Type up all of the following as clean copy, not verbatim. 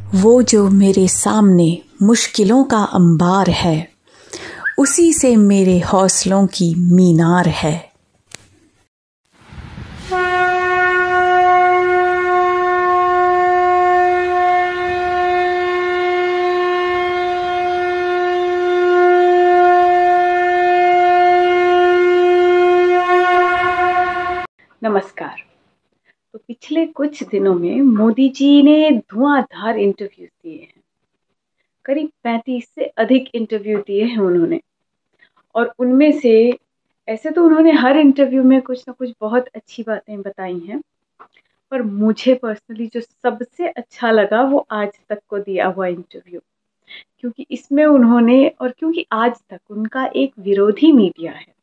वो जो मेरे सामने मुश्किलों का अंबार है, उसी से मेरे हौसलों की मीनार है। नमस्कार। तो पिछले कुछ दिनों में मोदी जी ने धुआंधार इंटरव्यूज दिए हैं। करीब 35 से अधिक इंटरव्यू दिए हैं उन्होंने, और उनमें से ऐसे तो उन्होंने हर इंटरव्यू में कुछ ना कुछ बहुत अच्छी बातें बताई हैं, पर मुझे पर्सनली जो सबसे अच्छा लगा वो आज तक को दिया हुआ इंटरव्यू, क्योंकि इसमें उन्होंने, और क्योंकि आज तक उनका एक विरोधी मीडिया है,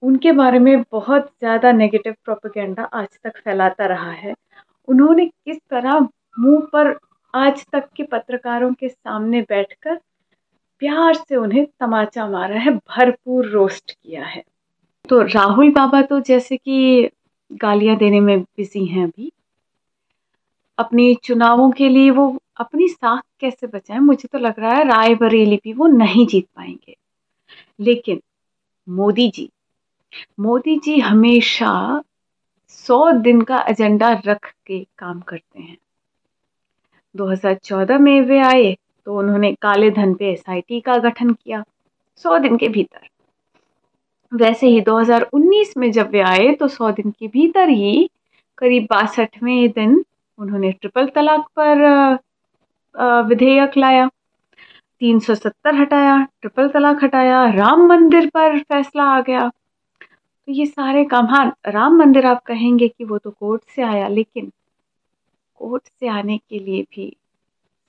उनके बारे में बहुत ज़्यादा नेगेटिव प्रोपेगेंडा आज तक फैलाता रहा है। उन्होंने किस तरह मुंह पर आज तक के पत्रकारों के सामने बैठकर प्यार से उन्हें तमाचा मारा है, भरपूर रोस्ट किया है। तो राहुल बाबा तो जैसे कि गालियां देने में बिजी हैं अभी, अपनी चुनावों के लिए वो अपनी साख कैसे बचाएं, मुझे तो लग रहा है रायबरेली भी वो नहीं जीत पाएंगे। लेकिन मोदी जी हमेशा 100 दिन का एजेंडा रख के काम करते हैं। 2014 में वे आए तो उन्होंने काले धन पे एसआईटी का गठन किया 100 दिन के भीतर। वैसे ही 2019 में जब वे आए तो 100 दिन के भीतर ही करीब 62वें दिन उन्होंने ट्रिपल तलाक पर विधेयक लाया, 370 हटाया, ट्रिपल तलाक हटाया, राम मंदिर पर फैसला आ गया। तो ये सारे काम, हाँ राम मंदिर आप कहेंगे कि वो तो कोर्ट से आया, लेकिन कोर्ट से आने के लिए भी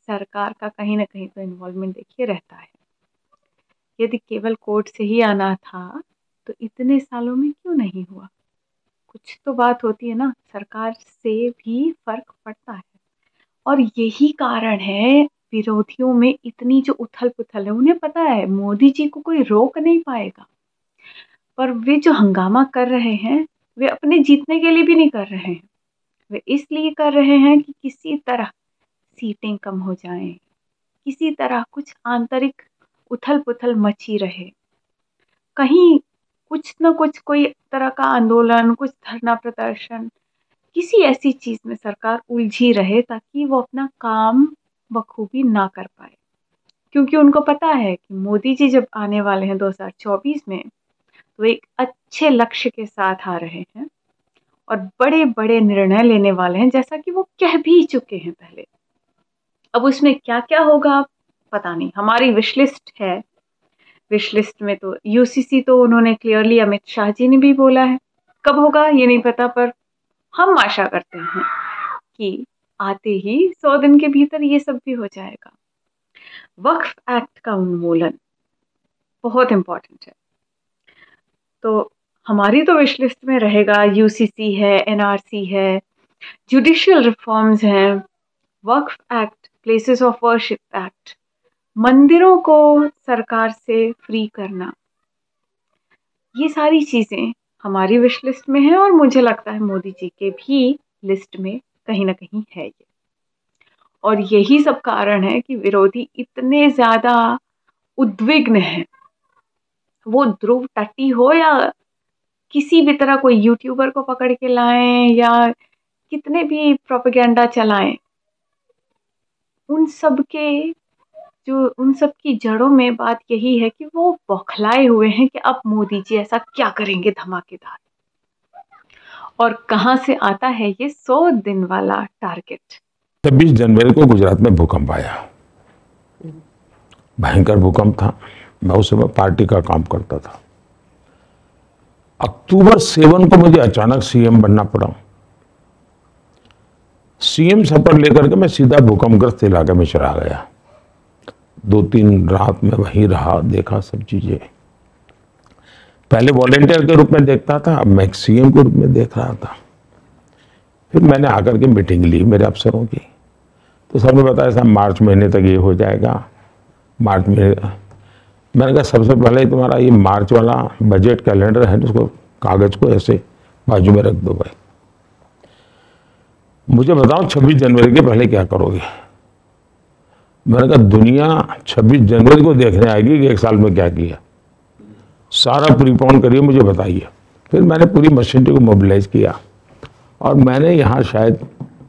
सरकार का कहीं ना कहीं तो इन्वॉल्वमेंट देखिए रहता है। यदि केवल कोर्ट से ही आना था तो इतने सालों में क्यों नहीं हुआ? कुछ तो बात होती है ना, सरकार से भी फर्क पड़ता है। और यही कारण है विरोधियों में इतनी जो उथल पुथल है। उन्हें पता है मोदी जी को कोई रोक नहीं पाएगा, पर वे जो हंगामा कर रहे हैं वे अपने जीतने के लिए भी नहीं कर रहे हैं, वे इसलिए कर रहे हैं कि किसी तरह सीटें कम हो जाएं, किसी तरह कुछ आंतरिक उथल पुथल मची रहे, कहीं कुछ न कुछ कोई तरह का आंदोलन, कुछ धरना प्रदर्शन, किसी ऐसी चीज में सरकार उलझी रहे ताकि वो अपना काम बखूबी ना कर पाए। क्योंकि उनको पता है कि मोदी जी जब आने वाले हैं 2024 में, तो एक अच्छे लक्ष्य के साथ आ रहे हैं और बड़े बड़े निर्णय लेने वाले हैं, जैसा कि वो कह भी चुके हैं पहले। अब उसमें क्या क्या होगा पता नहीं, हमारी विश लिस्ट है। विश लिस्ट में तो यूसीसी तो उन्होंने क्लियरली, अमित शाह जी ने भी बोला है, कब होगा ये नहीं पता, पर हम आशा करते हैं कि आते ही 100 दिन के भीतर ये सब भी हो जाएगा। वक्फ एक्ट का उन्मूलन बहुत इंपॉर्टेंट है, तो हमारी तो विश लिस्ट में रहेगा। यूसीसी है, एनआरसी है, जुडिशियल रिफॉर्म्स हैं, वक्फ act, places of worship act, मंदिरों को सरकार से फ्री करना, ये सारी चीजें हमारी विश लिस्ट में है, और मुझे लगता है मोदी जी के भी लिस्ट में कहीं ना कहीं है ये। और यही सब कारण है कि विरोधी इतने ज्यादा उद्विग्न हैं। वो ध्रुव टट्टी हो या किसी भी तरह कोई यूट्यूबर को पकड़ के लाएं या कितने भी प्रोपेगेंडा चलाएं, उन सब की जड़ों में बात यही है कि वो बौखलाए हुए हैं कि अब मोदी जी ऐसा क्या करेंगे धमाकेदार। और कहां से आता है ये 100 दिन वाला टारगेट? 26 जनवरी को गुजरात में भूकंप आया, भयंकर भूकंप था। मैं उस समय पार्टी का काम करता था। अक्टूबर 7 को मुझे अचानक सीएम बनना पड़ा। सीएम शपथ लेकर के मैं सीधा भूकंपग्रस्त इलाके में चला गया। 2-3 रात में वहीं रहा, देखा सब चीजें। पहले वॉलेंटियर के रूप में देखता था, अब मैं सीएम के रूप में देख रहा था। फिर मैंने आकर के मीटिंग ली मेरे अफसरों की, तो सबने बताया साहब मार्च महीने तक ये हो जाएगा। मार्च में मैंने कहा सबसे पहले तुम्हारा ये मार्च वाला बजट कैलेंडर है, उसको कागज को ऐसे बाजू में रख दो भाई, मुझे बताओ 26 जनवरी के पहले क्या करोगे। मैंने कहा दुनिया 26 जनवरी को देखने आएगी कि 1 साल में क्या किया, सारा प्रीपोन करिए, मुझे बताइए। फिर मैंने पूरी मशीनरी को मोबिलाइज किया और मैंने यहाँ शायद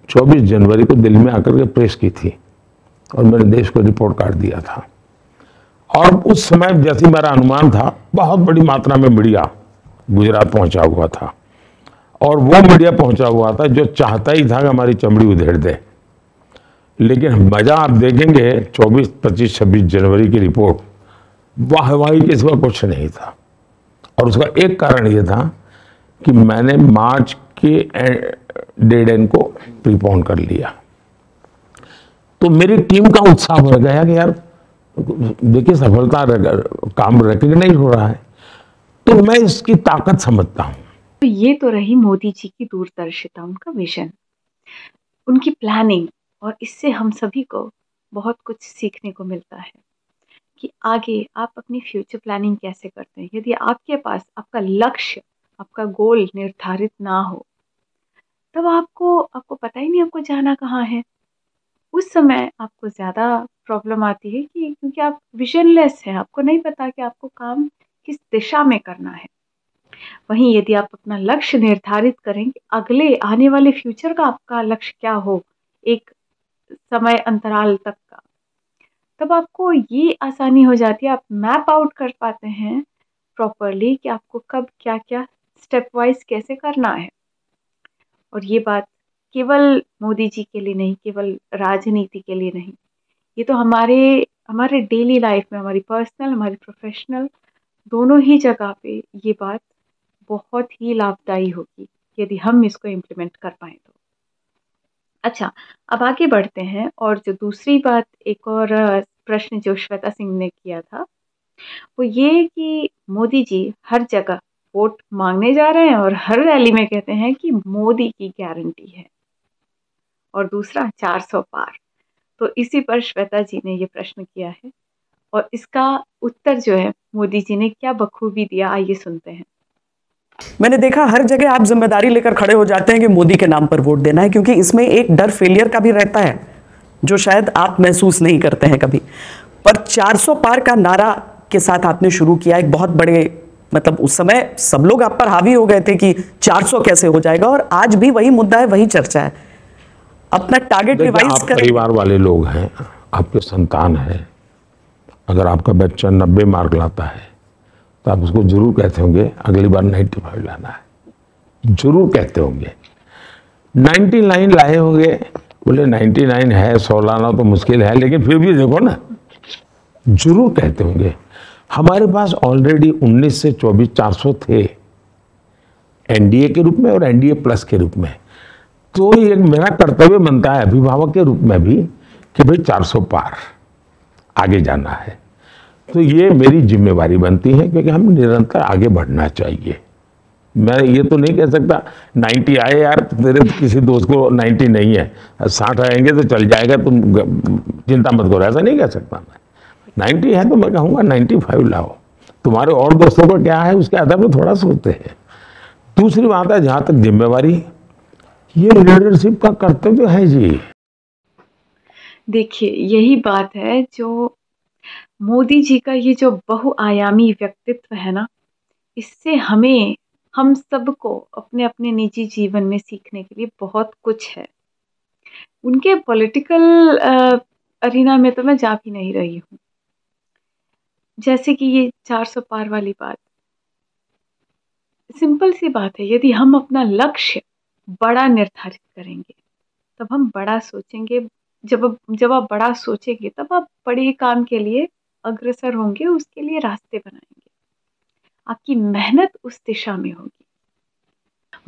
24 जनवरी को दिल्ली में आकर के प्रेस की थी और मैंने देश को रिपोर्ट कार्ड दिया था। और उस समय जैसे मेरा अनुमान था, बहुत बड़ी मात्रा में मीडिया गुजरात पहुंचा हुआ था और वो मीडिया पहुंचा हुआ था जो चाहता ही था कि हमारी चमड़ी उधेड़ दे। लेकिन मजा आप देखेंगे 24, 25, 26 जनवरी की रिपोर्ट वाहवाही के सिवा कुछ नहीं था। और उसका एक कारण ये था कि मैंने मार्च के डेड एंड को प्रीपोन कर लिया। तो मेरी टीम का उत्साह बढ़ गया कि यार देखिए सफलता काम रिकग्नाइज हो रहा है, तो मैं इसकी ताकत समझता हूं। तो ये तो रही मोदी जी की दूरदर्शिता, उनका विजन, उनकी प्लानिंग, और इससे हम सभी को बहुत कुछ सीखने को मिलता है कि आगे आप अपनी फ्यूचर प्लानिंग कैसे करते हैं। यदि आपके पास आपका लक्ष्य, आपका गोल निर्धारित ना हो, तब आपको पता ही नहीं आपको जाना कहाँ है। उस समय आपको ज़्यादा प्रॉब्लम आती है कि क्योंकि आप विजनलेस हैं, आपको नहीं पता कि आपको काम किस दिशा में करना है। वहीं यदि आप अपना लक्ष्य निर्धारित करें कि अगले आने वाले फ्यूचर का आपका लक्ष्य क्या हो, एक समय अंतराल तक का, तब आपको ये आसानी हो जाती है, आप मैप आउट कर पाते हैं प्रॉपरली कि आपको कब क्या क्या स्टेप वाइज कैसे करना है। और ये बात केवल मोदी जी के लिए नहीं, केवल राजनीति के लिए नहीं, ये तो हमारे डेली लाइफ में, हमारी पर्सनल, हमारी प्रोफेशनल, दोनों ही जगह पे ये बात बहुत ही लाभदायी होगी यदि हम इसको इम्प्लीमेंट कर पाए तो। अच्छा, अब आगे बढ़ते हैं। और जो दूसरी बात, एक और प्रश्न जो श्वेता सिंह ने किया था, वो ये कि मोदी जी हर जगह वोट मांगने जा रहे हैं और हर रैली में कहते हैं कि मोदी की गारंटी है, और दूसरा 400 पार। तो इसी पर श्वेता जी ने ये प्रश्न किया है और इसका उत्तर जो है मोदी जी ने क्या बखूबी दिया, आइए सुनते हैं। मैंने देखा हर जगह आप जिम्मेदारी लेकर खड़े हो जाते हैं कि मोदी के नाम पर वोट देना है, क्योंकि इसमें एक डर फेलियर का भी रहता है जो शायद आप महसूस नहीं करते हैं कभी। पर 400 पार का नारा के साथ आपने शुरू किया, एक बहुत बड़े, मतलब उस समय सब लोग आप पर हावी हो गए थे कि 400 कैसे हो जाएगा, और आज भी वही मुद्दा है, वही चर्चा है। अपना टारगेट रिवाइज कर, परिवार वाले लोग हैं, आपके संतान है, अगर आपका बच्चा 90 मार्क लाता है तो आप उसको जरूर कहते होंगे अगली बार 95 लाना है, जरूर कहते होंगे। 99 लाए होंगे, बोले 99 है, 100 लाना तो मुश्किल है, लेकिन फिर भी देखो ना, जरूर कहते होंगे। हमारे पास ऑलरेडी 19 से 24 400 थे एनडीए के रूप में और एनडीए प्लस के रूप में। तो ये मेरा कर्तव्य बनता है अभिभावक के रूप में भी कि भाई 400 पार आगे जाना है। तो ये मेरी जिम्मेवारी बनती है क्योंकि हम निरंतर आगे बढ़ना चाहिए। मैं ये तो नहीं कह सकता 90 आए यार, तेरे किसी दोस्त को 90 नहीं है, 60 आएंगे तो चल जाएगा, तुम चिंता मत करो, ऐसा नहीं कह सकता मैं। 90 है तो मैं कहूँगा 95 लाओ। तुम्हारे और दोस्तों को क्या है उसके आधार पर थोड़ा सोचते हैं। दूसरी बात है, जहाँ तक जिम्मेवारी, ये लीडरशिप का कर्तव्य है जी। देखिए, यही बात है जो मोदी जी का ये जो बहुआयामी व्यक्तित्व है ना, इससे हम सबको अपने अपने निजी जीवन में सीखने के लिए बहुत कुछ है। उनके पॉलिटिकल अरीना में तो मैं जा भी नहीं रही हूँ। जैसे कि ये 400 पार वाली बात, सिंपल सी बात है, यदि हम अपना लक्ष्य बड़ा निर्धारित करेंगे तब हम बड़ा सोचेंगे। जब आप बड़ा सोचेंगे तब आप बड़े काम के लिए अग्रसर होंगे, उसके लिए रास्ते बनाएंगे, आपकी मेहनत उस दिशा में होगी।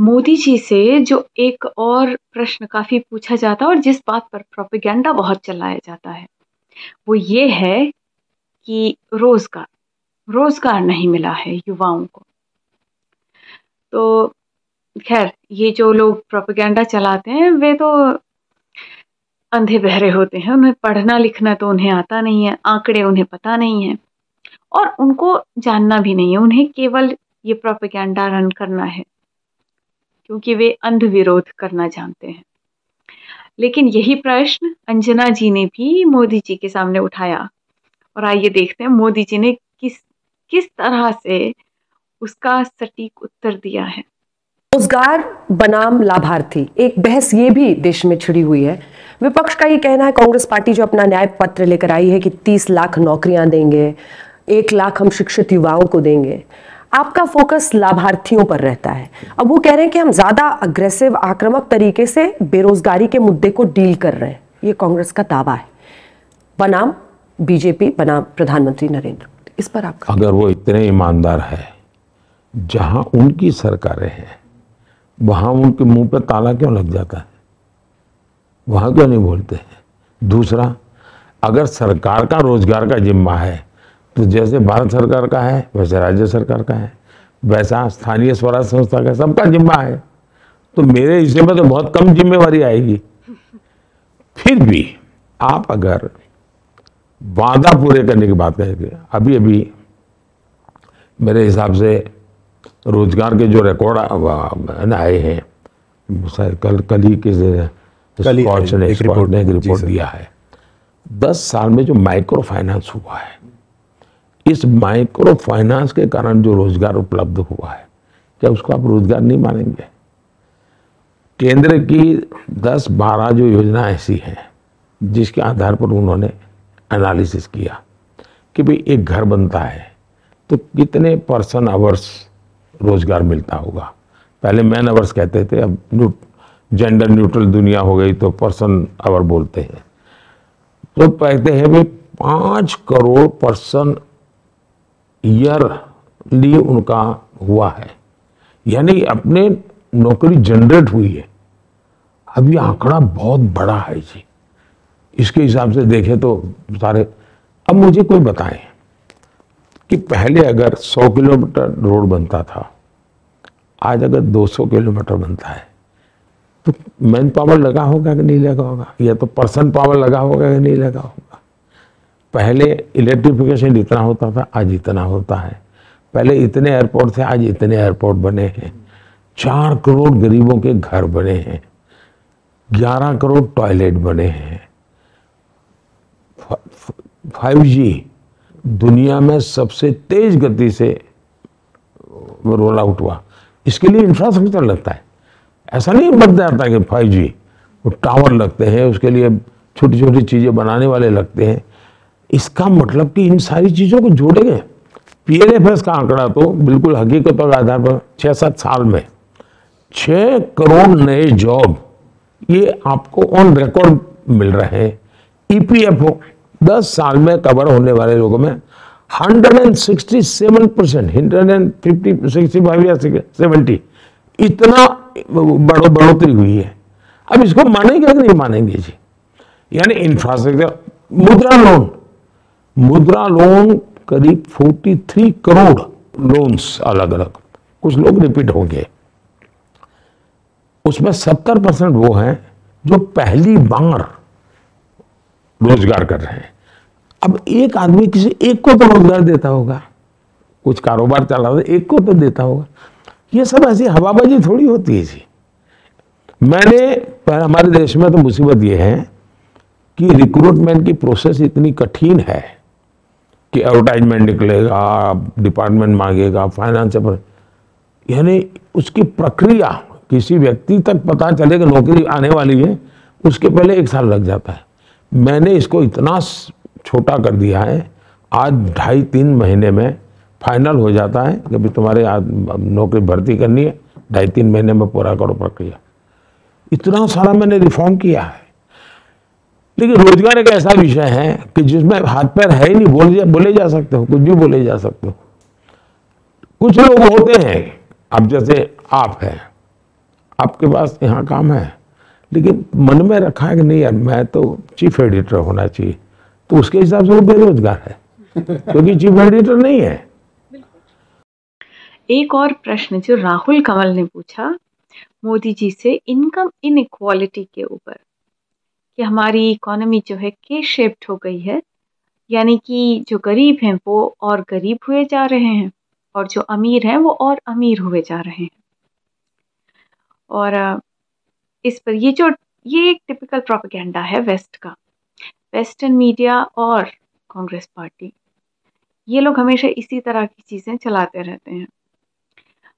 मोदी जी से जो एक और प्रश्न काफी पूछा जाता है और जिस बात पर प्रोपेगेंडा बहुत चलाया जाता है, वो ये है कि रोजगार नहीं मिला है युवाओं को। तो खैर, ये जो लोग प्रोपेगेंडा चलाते हैं वे तो अंधे बहरे होते हैं, उन्हें पढ़ना लिखना तो उन्हें आता नहीं है, आंकड़े उन्हें पता नहीं है और उनको जानना भी नहीं है। उन्हें केवल ये प्रोपेगेंडा रन करना है क्योंकि वे अंध विरोध करना जानते हैं। लेकिन यही प्रश्न अंजना जी ने भी मोदी जी के सामने उठाया, और आइए देखते हैं मोदी जी ने किस तरह से उसका सटीक उत्तर दिया है। रोजगार बनाम लाभार्थी, एक बहस ये भी देश में छिड़ी हुई है। विपक्ष का ये कहना है, कांग्रेस पार्टी जो अपना न्याय पत्र लेकर आई है कि 30 लाख नौकरियां देंगे, 1 लाख हम शिक्षित युवाओं को देंगे। आपका फोकस लाभार्थियों पर रहता है। अब वो कह रहे हैं कि हम ज्यादा अग्रेसिव, आक्रामक तरीके से बेरोजगारी के मुद्दे को डील कर रहे हैं। ये कांग्रेस का दावा है, बनाम बीजेपी, बनाम प्रधानमंत्री नरेंद्र मोदी। इस पर आपका? अगर वो इतने ईमानदार है, जहां उनकी सरकारें हैं वहां उनके मुंह पे ताला क्यों लग जाता है? वहां क्यों नहीं बोलते हैं? दूसरा, अगर सरकार का रोजगार का जिम्मा है तो जैसे भारत सरकार का है वैसे राज्य सरकार का है, वैसा स्थानीय स्वराज संस्था का, सबका जिम्मा है। तो मेरे हिस्से में तो बहुत कम जिम्मेवारी आएगी। फिर भी आप अगर वादा पूरे करने की बात करेंगे, अभी अभी मेरे हिसाब से रोजगार के जो रिकॉर्ड आए हैं, शायद कल ही के स्कॉच ने एक रिपोर्ट दिया है, 10 साल में जो माइक्रो फाइनेंस हुआ है, इस माइक्रो फाइनेंस के कारण जो रोजगार उपलब्ध हुआ है, क्या उसको आप रोजगार नहीं मानेंगे? केंद्र की 10-12 जो योजना ऐसी हैं जिसके आधार पर उन्होंने एनालिसिस किया कि भाई एक घर बनता है तो कितने पर्सन आवर्स रोजगार मिलता होगा। पहले मैन आवर्स कहते थे, अब जेंडर न्यूट्रल दुनिया हो गई तो पर्सन आवर बोलते हैं। तो कहते हैं भाई 5 करोड़ पर्सन ईयरली उनका हुआ है, यानी अपने नौकरी जनरेट हुई है। अब ये आंकड़ा बहुत बड़ा है जी, इसके हिसाब से देखें तो सारे। अब मुझे कोई बताएं कि पहले अगर 100 किलोमीटर रोड बनता था, आज अगर 200 किलोमीटर बनता है तो मैन पावर लगा होगा कि नहीं लगा होगा, या तो पर्सन पावर लगा होगा कि नहीं लगा होगा। पहले इलेक्ट्रिफिकेशन इतना होता था, आज इतना होता है। पहले इतने एयरपोर्ट थे, आज इतने एयरपोर्ट बने हैं। 4 करोड़ गरीबों के घर बने हैं, 11 करोड़ टॉयलेट बने हैं। 5G दुनिया में सबसे तेज गति से रोल आउट हुआ। इसके लिए इंफ्रास्ट्रक्चर लगता है, ऐसा नहीं बन जाता कि 5G, वो टावर लगते हैं, उसके लिए छोटी छोटी चीज़ें बनाने वाले लगते हैं। इसका मतलब कि इन सारी चीज़ों को जोड़ेंगे। PLFS का आंकड़ा तो बिल्कुल हकीकतों के आधार पर 6-7 साल में 6 करोड़ नए जॉब ये आपको ऑन रिकॉर्ड मिल रहे हैं। EPFO 10 साल में कवर होने वाले लोगों में 167%, 150, 65 या 70 इतना बढ़ोतरी हुई है। अब इसको मानेंगे कि नहीं मानेंगे जी? यानी इंफ्रास्ट्रक्चर, मुद्रा लोन करीब 43 करोड़ लोन्स अलग अलग, कुछ लोग रिपीट होंगे, उसमें 70% वो हैं जो पहली बार रोजगार कर रहे हैं। अब एक आदमी किसी एक को तो रोजगार देता होगा, कुछ कारोबार चला रहा है, एक को तो देता होगा। ये सब ऐसी हवाबाजी थोड़ी होती है जी। हमारे देश में तो मुसीबत ये है कि रिक्रूटमेंट की प्रोसेस इतनी कठिन है कि एडवर्टाइजमेंट निकलेगा, डिपार्टमेंट मांगेगा, फाइनेंस, यानी उसकी प्रक्रिया किसी व्यक्ति तक पता चले कि नौकरी आने वाली है, उसके पहले 1 साल लग जाता है। मैंने इसको इतना छोटा कर दिया है, आज 2.5-3 महीने में फाइनल हो जाता है कि भी तुम्हारे नौकरी भर्ती करनी है, 2.5-3 महीने में पूरा करो प्रक्रिया। इतना सारा मैंने रिफॉर्म किया है। लेकिन रोजगार एक ऐसा विषय है कि जिसमें हाथ पैर है ही नहीं, बोले जा सकते हो, कुछ भी बोले जा सकते हो। कुछ लोग होते हैं, अब जैसे आप हैं, आपके पास यहाँ काम है, लेकिन मन में रखा है कि नहीं यार मैं तो चीफ एडिटर होना चाहिए, तो उसके हिसाब से वो बेरोजगार है क्योंकि चीफ एडिटर नहीं है। एक और प्रश्न जो राहुल कमल ने पूछा मोदी जी से इनकम इनइक्वालिटी के ऊपर, कि हमारी इकोनॉमी जो है के शेप्ड हो गई है, यानी कि जो गरीब हैं वो और गरीब हुए जा रहे हैं और जो अमीर हैं वो और अमीर हुए जा रहे हैं। और इस पर ये एक टिपिकल प्रोपेगेंडा है वेस्ट का। वेस्टर्न मीडिया और कांग्रेस पार्टी, ये लोग हमेशा इसी तरह की चीज़ें चलाते रहते हैं।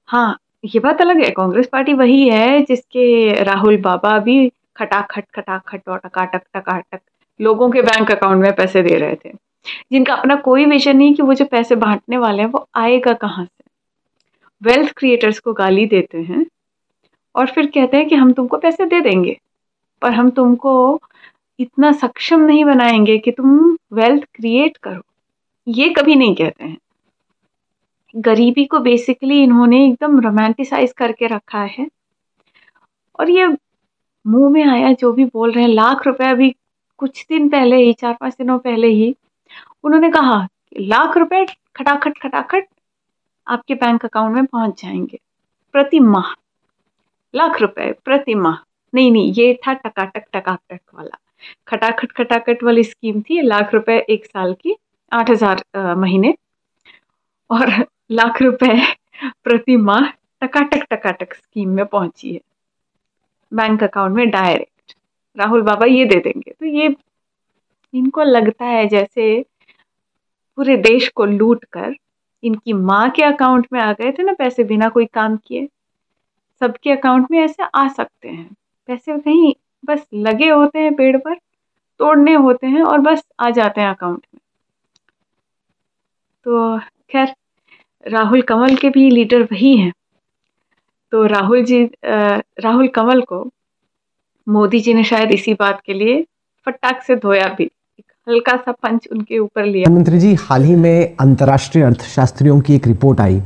हाँ, ये बात अलग है, कांग्रेस पार्टी वही है जिसके राहुल बाबा भी खटाखट और टकाटक टकाटक लोगों के बैंक अकाउंट में पैसे दे रहे थे, जिनका अपना कोई विजन नहीं कि वो जो पैसे बांटने वाले हैं वो आएगा कहाँ से। वेल्थ क्रिएटर्स को गाली देते हैं और फिर कहते हैं कि हम तुमको पैसे दे देंगे, पर हम तुमको इतना सक्षम नहीं बनाएंगे कि तुम वेल्थ क्रिएट करो। ये कभी नहीं कहते हैं। गरीबी को बेसिकली इन्होंने एकदम रोमांटिसाइज करके रखा है। और ये मुंह में आया जो भी बोल रहे हैं, लाख रुपए अभी कुछ दिन पहले ही, 4-5 दिनों पहले ही उन्होंने कहा कि लाख रुपए खटाखट खटाखट आपके बैंक अकाउंट में पहुंच जाएंगे प्रति माह। लाख रुपए प्रति माह नहीं, ये था टकाटक टकाटक वाला। खटाखट खटाखट वाली स्कीम थी, लाख रुपए एक साल की, 8,000 महीने, और लाख रुपए प्रति माह टकाटक टकाटक स्कीम में पहुंची है बैंक अकाउंट में डायरेक्ट। राहुल बाबा ये दे देंगे। तो ये इनको लगता है जैसे पूरे देश को लूट कर इनकी माँ के अकाउंट में आ गए थे ना पैसे, बिना कोई काम किए। सबके अकाउंट में ऐसे आ सकते हैं पैसे, कहीं बस लगे होते हैं पेड़ पर, तोड़ने होते हैं और बस आ जाते हैं अकाउंट में। तो खैर, राहुल कमल के भी लीडर वही हैं। तो राहुल कमल को मोदी जी ने शायद इसी बात के लिए फटाक से धोया भी, एक हल्का सा पंच उनके ऊपर लिया। प्रधानमंत्री जी, हाल ही में अंतर्राष्ट्रीय अर्थशास्त्रियों की एक रिपोर्ट आई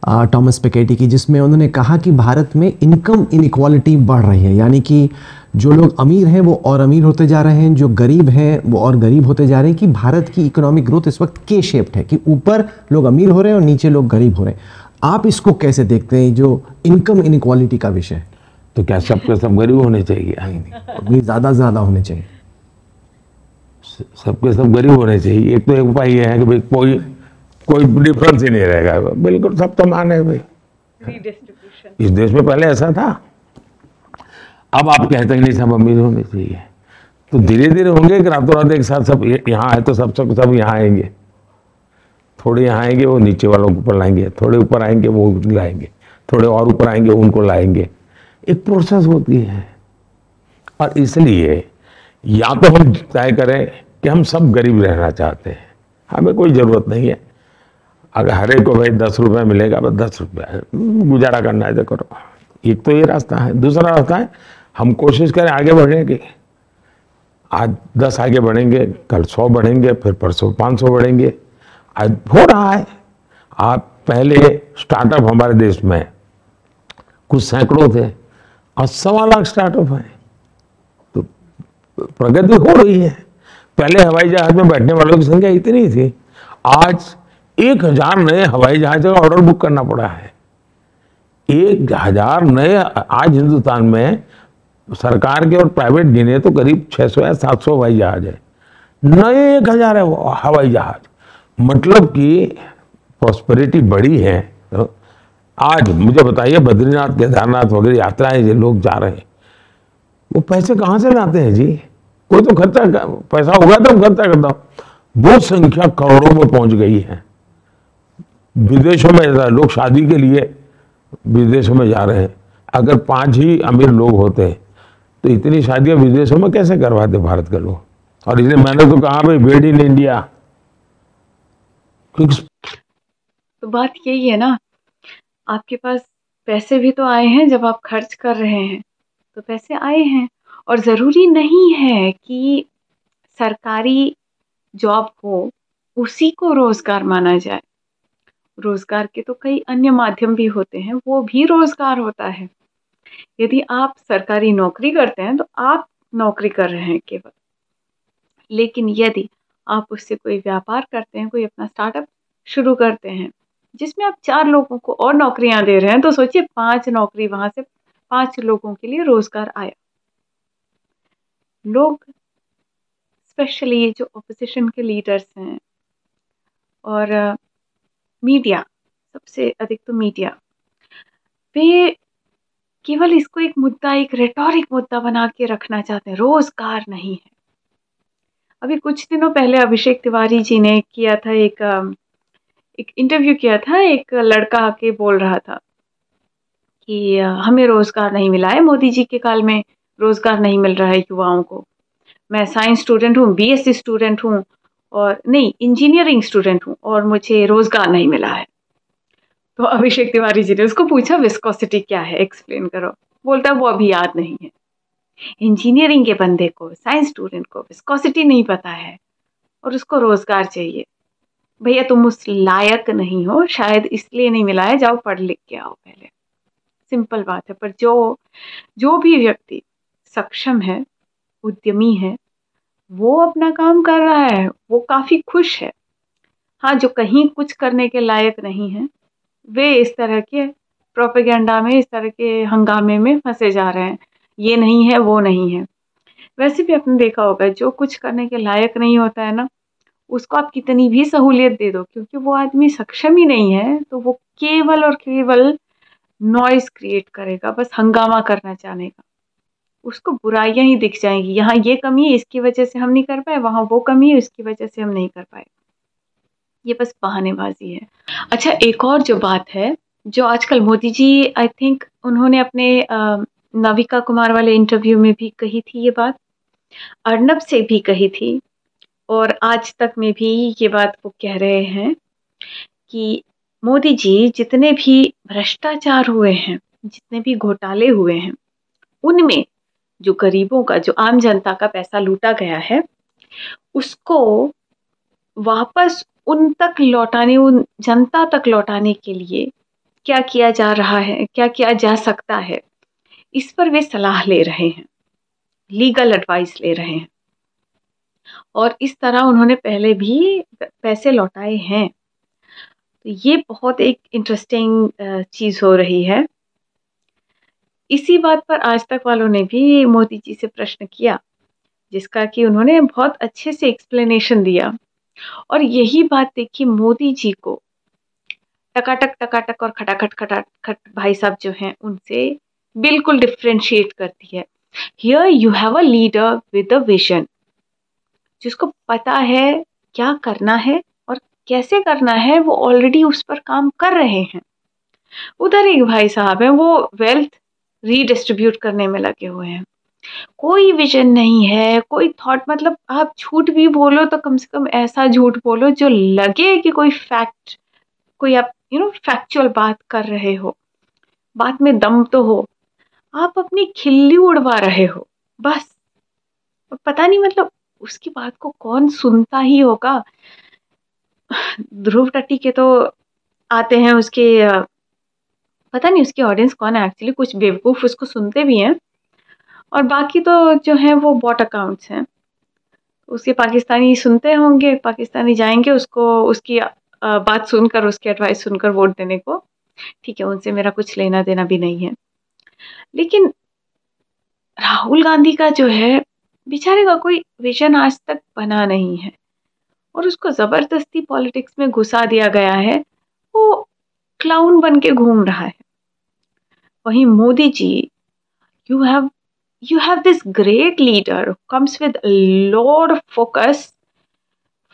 टॉमस पिकेटी की, जिसमें उन्होंने कहा कि भारत में इनकम इनइक्वालिटी बढ़ रही है, यानी कि जो लोग अमीर हैं वो और अमीर होते जा रहे हैं, जो गरीब हैं वो और गरीब होते जा रहे हैं, कि भारत की इकोनॉमिक ग्रोथ इस वक्त के शेप्ड है, कि ऊपर लोग अमीर हो रहे हैं और नीचे लोग गरीब हो रहे हैं। आप इसको कैसे देखते हैं, जो इनकम इनइक्वालिटी का विषय? तो क्या सबके सब गरीब होने चाहिए? अमीर ज़्यादा होने चाहिए, सबके सब गरीब होने चाहिए। एक तो एक उपाय ये है कि भाई कोई डिफरेंस ही नहीं रहेगा, बिल्कुल सब तो मान है भाई। इस देश में पहले ऐसा था, अब आप कहते हैं नहीं सब अमीर होने चाहिए, तो धीरे धीरे होंगे कि रातों रात एक साथ सब यहाँ आए तो सब यहाँ आएंगे। थोड़े यहाँ आएंगे वो नीचे वालों को ऊपर लाएंगे, थोड़े ऊपर आएंगे वो लाएंगे, थोड़े और ऊपर आएंगे उनको लाएंगे। एक प्रोसेस होती है। और इसलिए या तो हम तय करें कि हम सब गरीब रहना चाहते हैं, हमें कोई ज़रूरत नहीं है, अगर हर एक को भाई 10 रुपये मिलेगा, बस 10 रुपये गुजारा करना है तो करो। एक तो ये रास्ता है। दूसरा रास्ता है हम कोशिश करें आगे बढ़ने की। आज 10 आगे बढ़ेंगे, कल 100 बढ़ेंगे, फिर परसों 500 बढ़ेंगे। आज हो रहा है। आप पहले स्टार्टअप हमारे देश में कुछ सैकड़ों थे और 1.25 लाख स्टार्टअप हैं, तो प्रगति हो रही है। पहले हवाई जहाज में बैठने वालों की संख्या इतनी थी, आज 1000 नए हवाई जहाज का ऑर्डर बुक करना पड़ा है। 1000 नए आज हिंदुस्तान में सरकार के और प्राइवेट गिने तो करीब 600 या 700 हवाई जहाज है, नए 1000 है वो हवाई जहाज। मतलब कि प्रॉस्पेरिटी बढ़ी है। आज मुझे बताइए, बद्रीनाथ केदारनाथ वगैरह यात्राएं जो लोग जा रहे हैं, वो पैसे कहाँ से लाते हैं जी? कोई तो खर्चा, पैसा होगा तो खर्चा करता हूं। वो संख्या करोड़ों में पहुंच गई है। विदेशों में लोग शादी के लिए विदेशों में जा रहे हैं। अगर 5 ही अमीर लोग होते तो इतनी शादियां विदेशों में कैसे करवाते भारत के लोग? और इसलिए मैंने तो कहा भाई मेड इन इंडिया। तो बात यही है ना, आपके पास पैसे भी तो आए हैं जब आप खर्च कर रहे हैं, तो पैसे आए हैं। और ज़रूरी नहीं है कि सरकारी जॉब हो उसी को रोज़गार माना जाए। रोज़गार के तो कई अन्य माध्यम भी होते हैं, वो भी रोज़गार होता है। यदि आप सरकारी नौकरी करते हैं तो आप नौकरी कर रहे हैं केवल, लेकिन यदि आप उससे कोई व्यापार करते हैं, कोई अपना स्टार्टअप शुरू करते हैं जिसमें आप 4 लोगों को और नौकरियां दे रहे हैं, तो सोचिए 5 नौकरी, वहां से 5 लोगों के लिए रोजगार आया। लोग, स्पेशली ये जो ऑपोजिशन के लीडर्स हैं और मीडिया, सबसे अधिक तो मीडिया, वे केवल इसको एक मुद्दा, एक रेटोरिक मुद्दा बना के रखना चाहते हैं, रोजगार नहीं है। अभी कुछ दिनों पहले अभिषेक तिवारी जी ने किया था एक इंटरव्यू किया था, एक लड़का आके बोल रहा था कि हमें रोजगार नहीं मिला है, मोदी जी के काल में रोजगार नहीं मिल रहा है युवाओं को। मैं साइंस स्टूडेंट हूँ, बीएससी स्टूडेंट हूँ, और नहीं इंजीनियरिंग स्टूडेंट हूँ, और मुझे रोजगार नहीं मिला है। तो अभिषेक तिवारी जी ने उसको पूछा विस्कोसिटी क्या है, एक्सप्लेन करो। बोलता वो अभी याद नहीं है। इंजीनियरिंग के बंदे को, साइंस स्टूडेंट को विस्कोसिटी नहीं पता है और उसको रोजगार चाहिए। भैया तुम उस लायक नहीं हो, शायद इसलिए नहीं मिला है, जाओ पढ़ लिख के आओ पहले। सिंपल बात है। पर जो भी व्यक्ति सक्षम है, उद्यमी है, वो अपना काम कर रहा है, वो काफी खुश है। हाँ, जो कहीं कुछ करने के लायक नहीं है, वे इस तरह के प्रोपेगेंडा में, इस तरह के हंगामे में फंसे जा रहे हैं, ये नहीं है वो नहीं है। वैसे भी आपने देखा होगा, जो कुछ करने के लायक नहीं होता है ना, उसको आप कितनी भी सहूलियत दे दो, क्योंकि वो आदमी सक्षम ही नहीं है, तो वो केवल और केवल नॉइज क्रिएट करेगा, बस हंगामा करना चाहेगा। उसको बुराइयां ही दिख जाएंगी, यहाँ ये कमी है इसकी वजह से हम नहीं कर पाए, वहां वो कमी है इसकी वजह से हम नहीं कर पाए। ये बस बहानेबाजी है। अच्छा, एक और जो बात है, जो आजकल मोदी जी, आई थिंक उन्होंने अपने नविका कुमार वाले इंटरव्यू में भी कही थी ये बात, अर्नब से भी कही थी, और आज तक में भी ये बात वो कह रहे हैं कि मोदी जी जितने भी भ्रष्टाचार हुए हैं, जितने भी घोटाले हुए हैं, उनमें जो गरीबों का, जो आम जनता का पैसा लूटा गया है, उसको वापस उन तक लौटाने, उन जनता तक लौटाने के लिए क्या किया जा रहा है, क्या किया जा सकता है, इस पर वे सलाह ले रहे हैं, लीगल एडवाइस ले रहे हैं। और इस तरह उन्होंने पहले भी पैसे लौटाए हैं। तो ये बहुत एक इंटरेस्टिंग चीज हो रही है। इसी बात पर आज तक वालों ने भी मोदी जी से प्रश्न किया, जिसका कि उन्होंने बहुत अच्छे से एक्सप्लेनेशन दिया। और यही बात देखिए मोदी जी को टकाटक और खटाखट भाई साहब जो हैं उनसे बिल्कुल डिफ्रेंशिएट करती है। Here you have a leader with a vision, जिसको पता है क्या करना है और कैसे करना है, वो ऑलरेडी उस पर काम कर रहे हैं। उधर एक भाई साहब हैं, वो वेल्थ रीडिस्ट्रीब्यूट करने में लगे हुए हैं, कोई विजन नहीं है, कोई थॉट। मतलब आप झूठ भी बोलो तो कम से कम ऐसा झूठ बोलो जो लगे कि कोई फैक्ट, कोई आप फैक्चुअल बात कर रहे हो, बात में दम तो हो। आप अपनी खिल्ली उड़वा रहे हो बस। पता नहीं मतलब उसकी बात को कौन सुनता ही होगा। ध्रुव टट्टी के तो आते हैं उसके, पता नहीं उसकी ऑडियंस कौन है एक्चुअली, कुछ बेवकूफ उसको सुनते भी हैं, और बाकी तो जो है वो बॉट अकाउंट्स हैं। उसके पाकिस्तानी सुनते होंगे, पाकिस्तानी जाएंगे उसको, उसकी बात सुनकर, उसकी एडवाइस सुनकर वोट देने को। ठीक है, उनसे मेरा कुछ लेना देना भी नहीं है। लेकिन राहुल गांधी का जो है, बेचारे का कोई विजन आज तक बना नहीं है, और उसको जबरदस्ती पॉलिटिक्स में घुसा दिया गया है। वो क्लाउन बन के घूम रहा है। वहीं Modi ji, you have this great leader who comes with a lot of focus,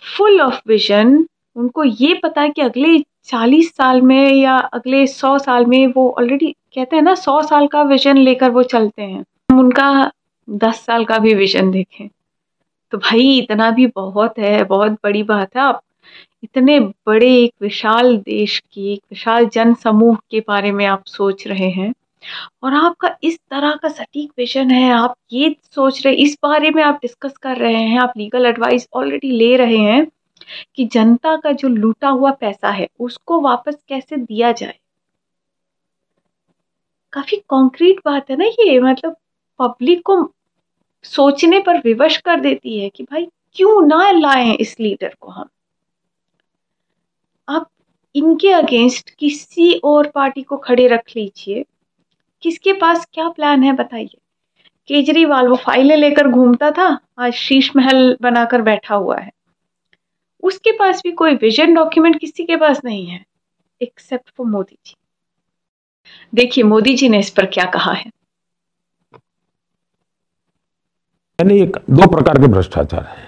full of vision। उनको ये पता है कि अगले 40 साल में या अगले 100 साल में, वो ऑलरेडी कहते हैं ना 100 साल का विजन लेकर वो चलते हैं। हम उनका 10 साल का भी विजन देखें तो भाई इतना भी बहुत है, बहुत बड़ी बात है। आप इतने बड़े एक विशाल देश की, एक विशाल जन समूह के बारे में आप सोच रहे हैं, और आपका इस तरह का सटीक विजन है, आप ये सोच रहे, इस बारे में आप डिस्कस कर रहे हैं, आप लीगल एडवाइस ऑलरेडी ले रहे हैं कि जनता का जो लूटा हुआ पैसा है उसको वापस कैसे दिया जाए। काफी कॉन्क्रीट बात है ना ये, मतलब पब्लिक को सोचने पर विवश कर देती है कि भाई क्यों ना लाएं इस लीडर को हम। आप इनके अगेंस्ट किसी और पार्टी को खड़े रख लीजिए, किसके पास क्या प्लान है बताइए। केजरीवाल वो फाइलें लेकर घूमता था, आज शीश महल बनाकर बैठा हुआ है। उसके पास भी कोई विजन डॉक्यूमेंट किसी के पास नहीं है एक्सेप्ट फॉर मोदी जी। देखिए मोदी जी ने इस पर क्या कहा है। यानी एक दो प्रकार के भ्रष्टाचार है।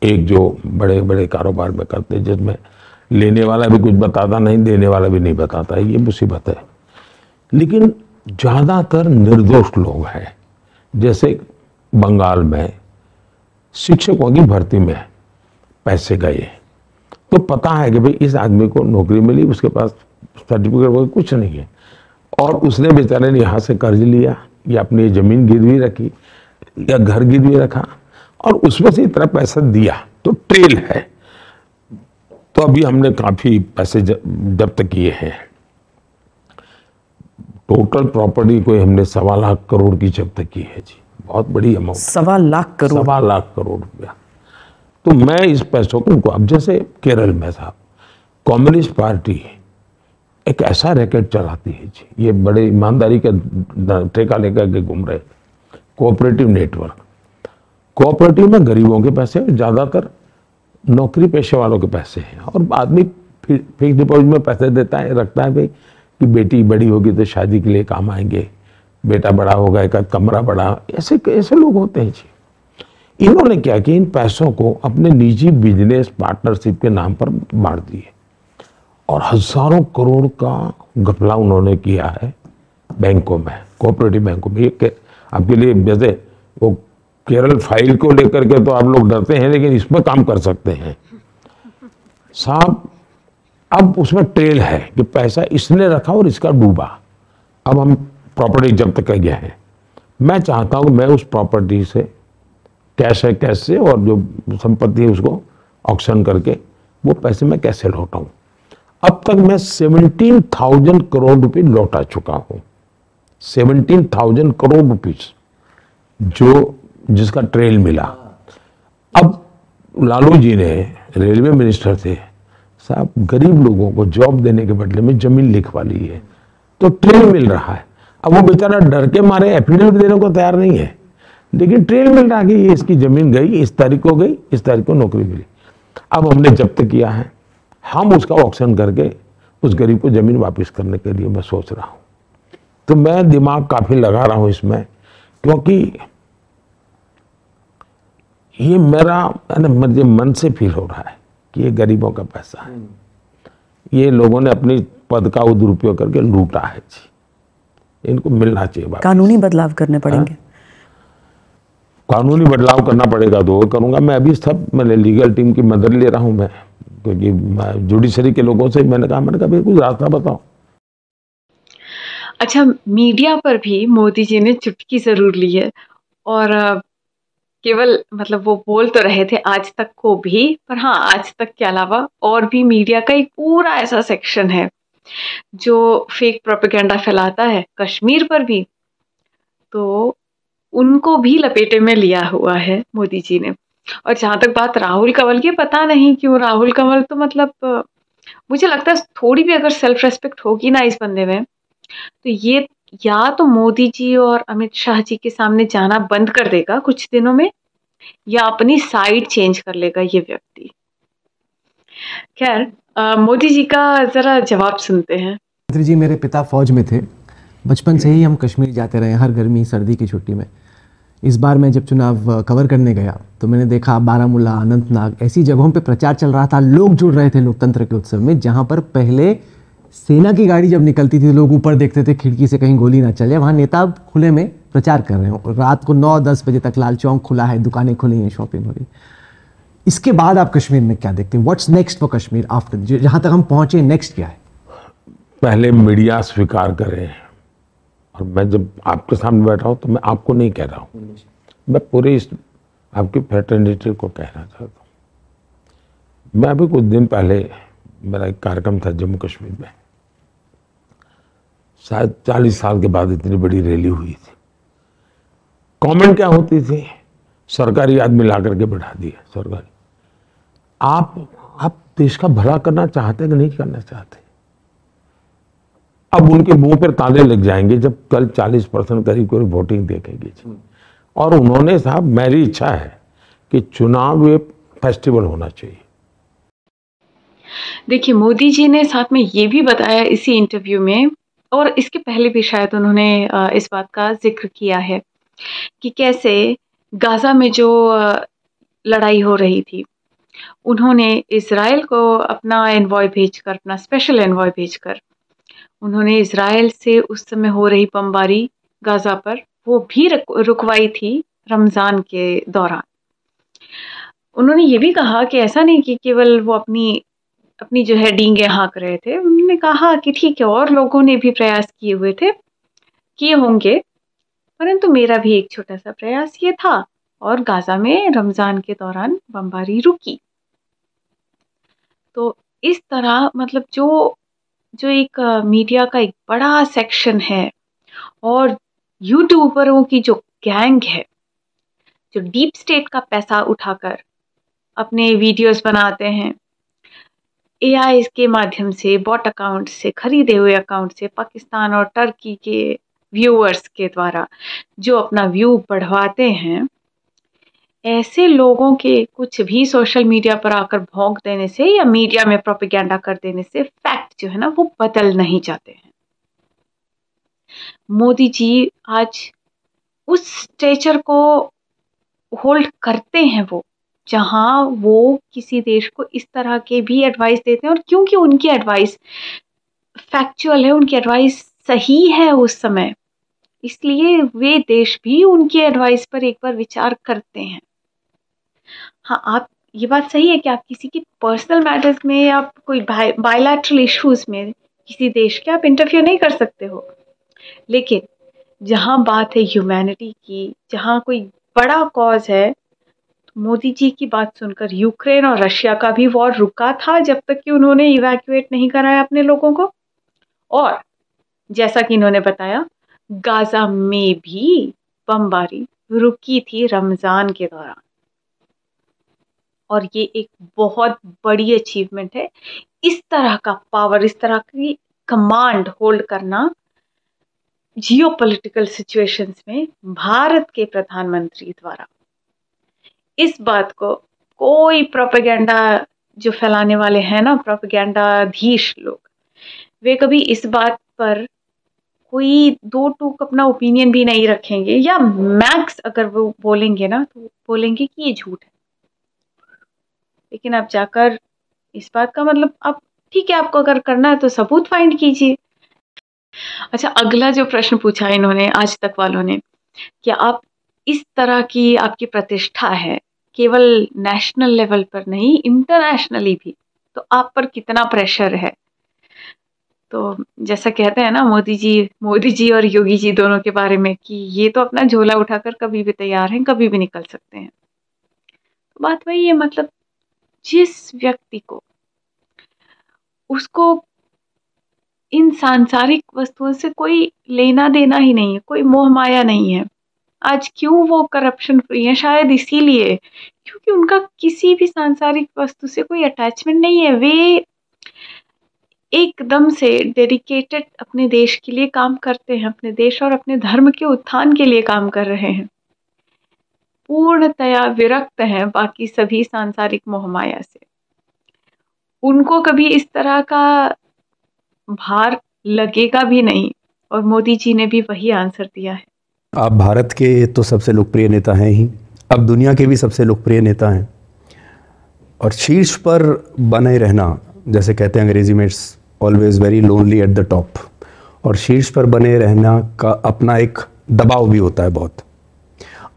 एक जो बड़े बड़े कारोबार में करते हैं, जिसमें लेने वाला भी कुछ बताता नहीं, देने वाला भी नहीं बताता, ये मुसीबत है। लेकिन ज्यादातर निर्दोष लोग हैं। जैसे बंगाल में शिक्षकों की भर्ती में पैसे गए, तो पता है कि भाई इस आदमी को नौकरी मिली, उसके पास सर्टिफिकेट वगैरह कुछ नहीं है, और उसने बेचारे ने यहाँ से कर्ज लिया या अपनी जमीन गिरवी रखी या घर गिरवी रखा और उसमें से इतना पैसा दिया, तो ट्रेल है। तो अभी हमने काफी पैसे जब्त किए हैं। टोटल प्रॉपर्टी को हमने 1.25 लाख करोड़ की जब्त की है जी, बहुत बड़ी अमाउंट। 1.25 लाख करोड़, 1.25 लाख करोड़ रुपया। तो मैं इस पैसों को उनको, अब जैसे केरल में साहब कम्युनिस्ट पार्टी एक ऐसा रैकेट चलाती है जी, ये बड़े ईमानदारी का ठेका लेकर के घूम रहे, कोऑपरेटिव नेटवर्क। कोऑपरेटिव में गरीबों के पैसे, ज्यादातर नौकरी पेशे वालों के पैसे हैं, और आदमी फिक्स डिपॉजिट में पैसे देता है, रखता है भाई कि बेटी बड़ी होगी तो शादी के लिए काम आएंगे, बेटा बड़ा होगा एक कमरा बड़ा, ऐसे ऐसे लोग होते हैं जी। इन्होंने क्या किया, इन पैसों को अपने निजी बिजनेस पार्टनरशिप के नाम पर बांट दिए और हजारों करोड़ का घपला उन्होंने किया है बैंकों में, कोऑपरेटिव बैंकों में। आपके लिए जैसे वो केरल फाइल को लेकर के तो आप लोग डरते हैं, लेकिन इसमें काम कर सकते हैं साहब। अब उसमें ट्रेल है कि पैसा इसने रखा और इसका डूबा। अब हम प्रॉपर्टी जब्त कर गए हैं। मैं चाहता हूं मैं उस प्रॉपर्टी से कैश है, कैश से, और जो संपत्ति है उसको ऑक्शन करके वो पैसे मैं कैसे लौटाऊं। अब तक मैं 17,000 करोड़ रुपए लौटा चुका हूं। 17,000 करोड़ रुपीस जो जिसका ट्रेल मिला। अब लालू जी ने, रेलवे मिनिस्टर थे साहब, गरीब लोगों को जॉब देने के बदले में जमीन लिखवा ली है, तो ट्रेल मिल रहा है। अब वो बेचारा डर के मारे एफिडेविट देने को तैयार नहीं है, लेकिन ट्रेल मिल रहा है कि ये इसकी जमीन गई, इस तारीख को गई, इस तारीख को नौकरी मिली। अब हमने जब्त किया है, हम उसका ऑक्शन करके उस गरीब को जमीन वापस करने के लिए मैं सोच रहा हूं। तो मैं दिमाग काफी लगा रहा हूं इसमें, क्योंकि ये मेरा मुझे मन से फील हो रहा है कि ये गरीबों का पैसा है, ये लोगों ने अपनी पद का दुरुपयोग करके लूटा है जी, इनको मिलना चाहिए वापस। कानूनी बदलाव करने पड़ेंगे। कानूनी बदलाव करना पड़ेगा तो वो करूंगा मैं। अभी सब मैंने लीगल टीम की मदद ले रहा हूं मैं, क्योंकि जुडिशरी के लोगों से मैंने कहा भाई कुछ रास्ता बताओ। अच्छा, मीडिया पर भी मोदी जी ने चुटकी जरूर ली है, और केवल मतलब वो बोल तो रहे थे आज तक को भी, पर हाँ आज तक के अलावा और भी मीडिया का एक पूरा ऐसा सेक्शन है जो फेक प्रोपेगेंडा फैलाता है कश्मीर पर भी, तो उनको भी लपेटे में लिया हुआ है मोदी जी ने। और जहां तक बात राहुल कंवल की, पता नहीं क्यों राहुल कंवल तो मतलब मुझे लगता है थोड़ी भी अगर सेल्फ रेस्पेक्ट होगी ना इस बंदे में, तो ये या तो मोदी जी और अमित शाह जी के सामने जाना बंद कर देगा कुछ दिनों में, या अपनी साइड चेंज कर लेगा ये व्यक्ति। खैर, मोदी जी का जरा जवाब सुनते हैं। मंत्री जी, मेरे पिता फौज में थे, बचपन से ही हम कश्मीर जाते रहे हर गर्मी सर्दी की छुट्टी में। इस बार मैं जब चुनाव कवर करने गया तो मैंने देखा बारामूला, अनंतनाग ऐसी जगहों पे प्रचार चल रहा था, लोग जुड़ रहे थे लोकतंत्र के उत्सव में, जहां पर पहले सेना की गाड़ी जब निकलती थी लोग ऊपर देखते थे खिड़की से कहीं गोली ना चले, वहाँ नेता खुले में प्रचार कर रहे हो। रात को 9-10 बजे तक लाल चौक खुला है, दुकानें खुली हैं, शॉपिंग हो रही। इसके बाद आप कश्मीर में क्या देखते हैं? What's next for Kashmir after, जहां तक हम पहुंचे नेक्स्ट क्या है? पहले मीडिया स्वीकार करे, और मैं जब आपके सामने बैठा हूं तो मैं आपको नहीं कह रहा हूं, मैं पूरे इस आपकी फ्रेटर्निटी को कहना चाहता हूं। मैं अभी कुछ दिन पहले मेरा एक कार्यक्रम था जम्मू कश्मीर में, शायद 40 साल के बाद इतनी बड़ी रैली हुई थी। कमेंट क्या होती थी? सरकारी आदमी ला करके बैठा दिया, सरकारी। आप देश का भला करना चाहते कि नहीं करना चाहते? अब उनके मुंह पर ताले लग जाएंगे जब कल 40% करीब कोई वोटिंग देखेगी। और उन्होंने साहब, मेरी इच्छा है कि चुनाव एक फेस्टिवल होना चाहिए। देखिए, मोदी जी ने साथ में ये भी बताया इसी इंटरव्यू में, और इसके पहले भी शायद उन्होंने इस बात का जिक्र किया है कि कैसे गाजा में जो लड़ाई हो रही थी, उन्होंने इजराइल को अपना एनवॉय भेजकर, अपना स्पेशल एनवॉय भेजकर, उन्होंने इजराइल से उस समय हो रही बमबारी गाजा पर वो भी रुकवाई थी रमज़ान के दौरान। उन्होंने ये भी कहा कि ऐसा नहीं कि केवल वो अपनी जो है डींगे हाँक रहे थे। उन्होंने कहा कि ठीक है, और लोगों ने भी प्रयास किए होंगे, परंतु मेरा भी एक छोटा सा प्रयास ये था, और गाजा में रमज़ान के दौरान बमबारी रुकी। तो इस तरह मतलब जो एक मीडिया का एक बड़ा सेक्शन है, और यूट्यूबरों की जो गैंग है, जो डीप स्टेट का पैसा उठाकर अपने वीडियोस बनाते हैं, एआई के माध्यम से, बॉट अकाउंट से, खरीदे हुए अकाउंट से, पाकिस्तान और टर्की के व्यूअर्स के द्वारा जो अपना व्यू बढ़वाते हैं, ऐसे लोगों के कुछ भी सोशल मीडिया पर आकर भौंक देने से या मीडिया में प्रोपेगेंडा कर देने से फैक्ट जो है ना वो बदल नहीं जाते हैं। मोदी जी आज उस स्टेचर को होल्ड करते हैं, वो जहां वो किसी देश को इस तरह के भी एडवाइस देते हैं, और क्योंकि उनकी एडवाइस फैक्चुअल है, उनकी एडवाइस सही है उस समय, इसलिए वे देश भी उनकी एडवाइस पर एक बार विचार करते हैं। हाँ, आप ये बात सही है कि आप किसी की पर्सनल मैटर्स में या कोई बायलैटरल इश्यूज में किसी देश के आप इंटरफियर नहीं कर सकते हो, लेकिन जहां बात है ह्यूमैनिटी की, जहां कोई बड़ा कॉज है, तो मोदी जी की बात सुनकर यूक्रेन और रशिया का भी वॉर रुका था जब तक कि उन्होंने इवैक्यूएट नहीं कराया अपने लोगों को, और जैसा कि इन्होंने बताया गाजा में भी बमबारी रुकी थी रमजान के दौरान। और ये एक बहुत बड़ी अचीवमेंट है, इस तरह का पावर, इस तरह की कमांड होल्ड करना जियोपॉलिटिकल सिचुएशंस में भारत के प्रधानमंत्री द्वारा। इस बात को कोई प्रोपेगेंडा जो फैलाने वाले हैं ना, प्रोपेगेंडाधीश लोग, वे कभी इस बात पर कोई दो टूक अपना ओपिनियन भी नहीं रखेंगे, या मैक्स अगर वो बोलेंगे ना तो बोलेंगे कि ये झूठ है। लेकिन आप जाकर इस बात का मतलब, आप ठीक है, आपको अगर करना है तो सबूत फाइंड कीजिए। अच्छा, अगला जो प्रश्न पूछा इन्होंने, आज तक वालों ने, कि आप इस तरह की आपकी प्रतिष्ठा है, केवल नेशनल लेवल पर नहीं इंटरनेशनली भी, तो आप पर कितना प्रेशर है। तो जैसा कहते हैं ना मोदी जी और योगी जी दोनों के बारे में, कि ये तो अपना झोला उठाकर कभी भी तैयार हैं, कभी भी निकल सकते हैं। तो बात वही है, मतलब जिस व्यक्ति को, उसको इन सांसारिक वस्तुओं से कोई लेना देना ही नहीं है, कोई मोह माया नहीं है। आज क्यों वो करप्शन फ्री है? शायद इसीलिए क्योंकि उनका किसी भी सांसारिक वस्तु से कोई अटैचमेंट नहीं है। वे एकदम से डेडिकेटेड अपने देश के लिए काम करते हैं, अपने देश और अपने धर्म के उत्थान के लिए काम कर रहे हैं, पूर्णतया विरक्त हैं बाकी सभी सांसारिक मोहमाया से। उनको कभी इस तरह का भार लगेगा भी नहीं, और मोदी जी ने भी वही आंसर दिया है। आप भारत के तो सबसे लोकप्रिय नेता हैं ही, अब दुनिया के भी सबसे लोकप्रिय नेता हैं, और शीर्ष पर बने रहना, जैसे कहते हैं अंग्रेजी में, it's always very lonely at the top, और शीर्ष पर बने रहना का अपना एक दबाव भी होता है बहुत।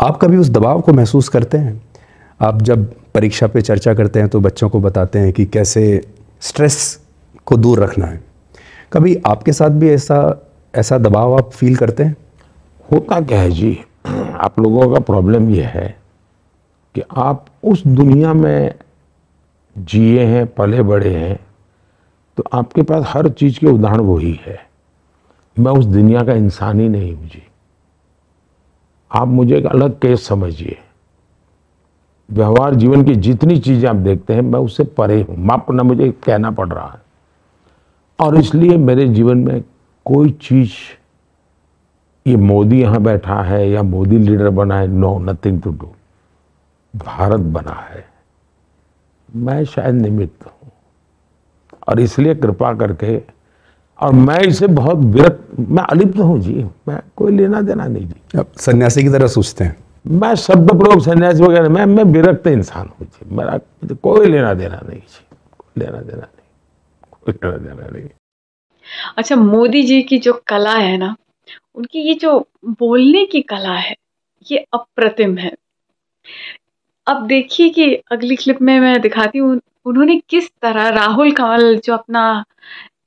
आप कभी उस दबाव को महसूस करते हैं? आप जब परीक्षा पे चर्चा करते हैं तो बच्चों को बताते हैं कि कैसे स्ट्रेस को दूर रखना है, कभी आपके साथ भी ऐसा दबाव आप फील करते हैं? होता क्या है जी, आप लोगों का प्रॉब्लम ये है कि आप उस दुनिया में जिए हैं, पले बड़े हैं, तो आपके पास हर चीज़ के उदाहरण वही है। मैं उस दुनिया का इंसान ही नहीं हूँ जी। आप मुझे एक अलग केस समझिए। व्यवहार जीवन की जितनी चीज़ें आप देखते हैं, मैं उससे परे हूँ, माफ करना मुझे कहना पड़ रहा है। और इसलिए मेरे जीवन में कोई चीज़, ये मोदी यहाँ बैठा है या मोदी लीडर बना है, no, nothing to do. Bharat बना है, मैं शायद निमित्त हूँ। और इसलिए कृपा करके, और मैं इसे बहुत विरक्त, मैं अलिप्त हूँ जी, मैं कोई लेना देना नहीं जी। आप सन्यासी की तरह सोचते हैं? मैं शब्द प्रयोग सन्यासी वगैरह, मैं विरक्त इंसान हूँ जी, मेरा कोई लेना देना नहीं जी, कोई लेना देना नहीं, कोई लेना देना नहीं। अच्छा, मोदी जी की जो कला है ना, उनकी ये जो बोलने की कला है, ये अप्रतिम है। अब देखिए कि अगली क्लिप में मैं दिखाती हूँ उन्होंने किस तरह राहुल कंवल जो अपना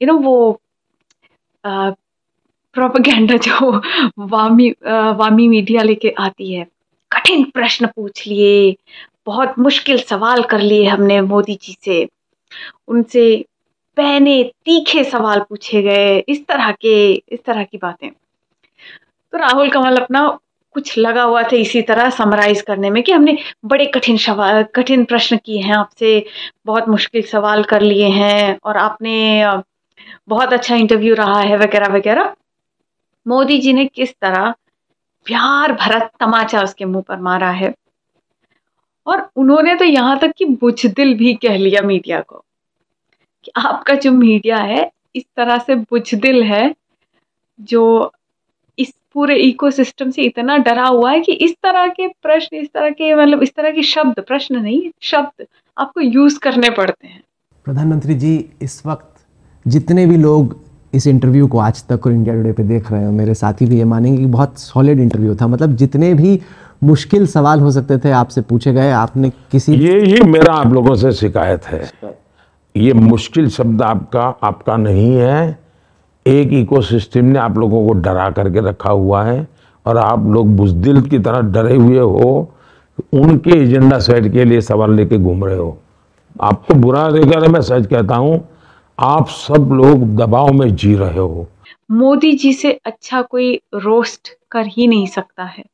वो प्रोपेगेंडा जो वामी मीडिया लेके आती है, कठिन प्रश्न पूछ लिए, बहुत मुश्किल सवाल कर लिए हमने मोदी जी से, उनसे पहने तीखे सवाल पूछे गए, इस तरह की बातें। तो राहुल कंवल अपना कुछ लगा हुआ था इसी तरह समराइज करने में कि हमने बड़े कठिन प्रश्न किए हैं आपसे, बहुत मुश्किल सवाल कर लिए हैं और आपने बहुत अच्छा इंटरव्यू रहा है वगैरह वगैरह। मोदी जी ने किस तरह प्यार भरा तमाचा उसके मुंह पर मारा है, और उन्होंने तो यहां तक कि बुजदिल भी कह लिया मीडिया को कि आपका जो मीडिया है इस तरह से बुजदिल है, जो इस पूरे इकोसिस्टम से इतना डरा हुआ है कि इस तरह के प्रश्न, इस तरह के मतलब इस तरह के शब्द, प्रश्न नहीं शब्द आपको यूज करने पड़ते हैं। प्रधानमंत्री जी, इस वक्त जितने भी लोग इस इंटरव्यू को आज तक और इंडिया टुडे पे देख रहे हो, मेरे साथी भी ये मानेंगे कि बहुत सॉलिड इंटरव्यू था। मतलब जितने भी मुश्किल सवाल हो सकते थे आपसे पूछे गए, आपने किसी ये ही मेरा आप लोगों से शिकायत है, ये मुश्किल शब्द आपका नहीं है। एक इकोसिस्टम ने आप लोगों को डरा करके रखा हुआ है और आप लोग बुजदिल की तरह डरे हुए हो, उनके एजेंडा सेट के लिए सवाल लेके घूम रहे हो। आपको बुरा लगेगा, मैं सच कहता हूं, आप सब लोग दबाव में जी रहे हो। मोदी जी से अच्छा कोई रोस्ट कर ही नहीं सकता है।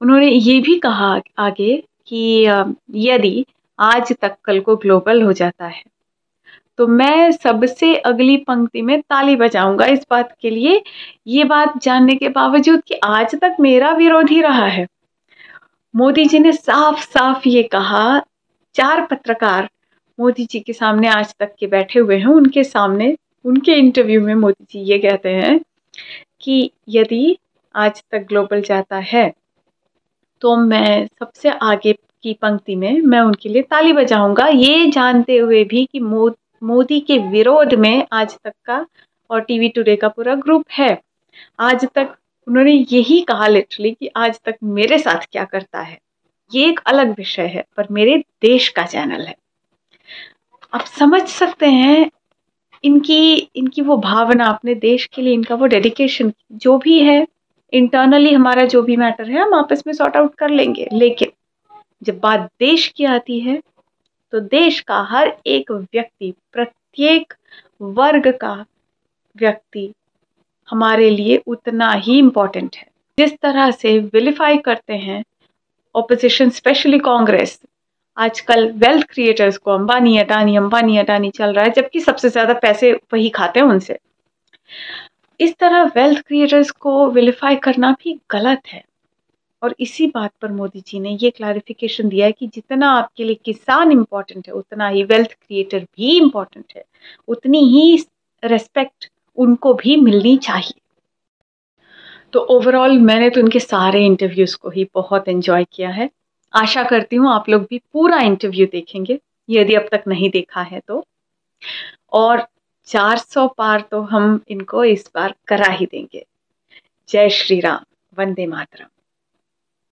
उन्होंने ये भी कहा आगे कि यदि आज तक कल को ग्लोबल हो जाता है तो मैं सबसे अगली पंक्ति में ताली बजाऊंगा इस बात के लिए, ये बात जानने के बावजूद कि आज तक मेरा विरोधी रहा है। मोदी जी ने साफ साफ ये कहा, 4 पत्रकार मोदी जी के सामने आज तक के बैठे हुए हैं, उनके सामने उनके इंटरव्यू में मोदी जी ये कहते हैं कि यदि आज तक ग्लोबल जाता है तो मैं सबसे आगे की पंक्ति में मैं उनके लिए ताली बजाऊंगा, ये जानते हुए भी कि मोदी के विरोध में आज तक का और टीवी टुडे का पूरा ग्रुप है। आज तक उन्होंने यही कहा लिटरली कि आज तक मेरे साथ क्या करता है ये एक अलग विषय है, पर मेरे देश का चैनल है। आप समझ सकते हैं इनकी वो भावना अपने देश के लिए, इनका वो डेडिकेशन, जो भी है इंटरनली हमारा जो भी मैटर है हम आपस में सॉर्ट आउट कर लेंगे, लेकिन जब बात देश की आती है तो देश का हर एक व्यक्ति, प्रत्येक वर्ग का व्यक्ति हमारे लिए उतना ही इम्पोर्टेंट है। जिस तरह से विलिफाई करते हैं ऑपोजिशन, स्पेशली कांग्रेस, आजकल वेल्थ क्रिएटर्स को अंबानी अडानी चल रहा है, जबकि सबसे ज्यादा पैसे वही खाते हैं उनसे। इस तरह वेल्थ क्रिएटर्स को विलिफाई करना भी गलत है, और इसी बात पर मोदी जी ने ये क्लैरिफिकेशन दिया है कि जितना आपके लिए किसान इंपॉर्टेंट है उतना ही वेल्थ क्रिएटर भी इंपॉर्टेंट है, उतनी ही रेस्पेक्ट उनको भी मिलनी चाहिए। तो ओवरऑल मैंने तो उनके सारे इंटरव्यूज को ही बहुत एंजॉय किया है। आशा करती हूँ आप लोग भी पूरा इंटरव्यू देखेंगे यदि अब तक नहीं देखा है तो, और 400 पार तो हम इनको इस बार करा ही देंगे। जय श्री राम, वंदे मातरम।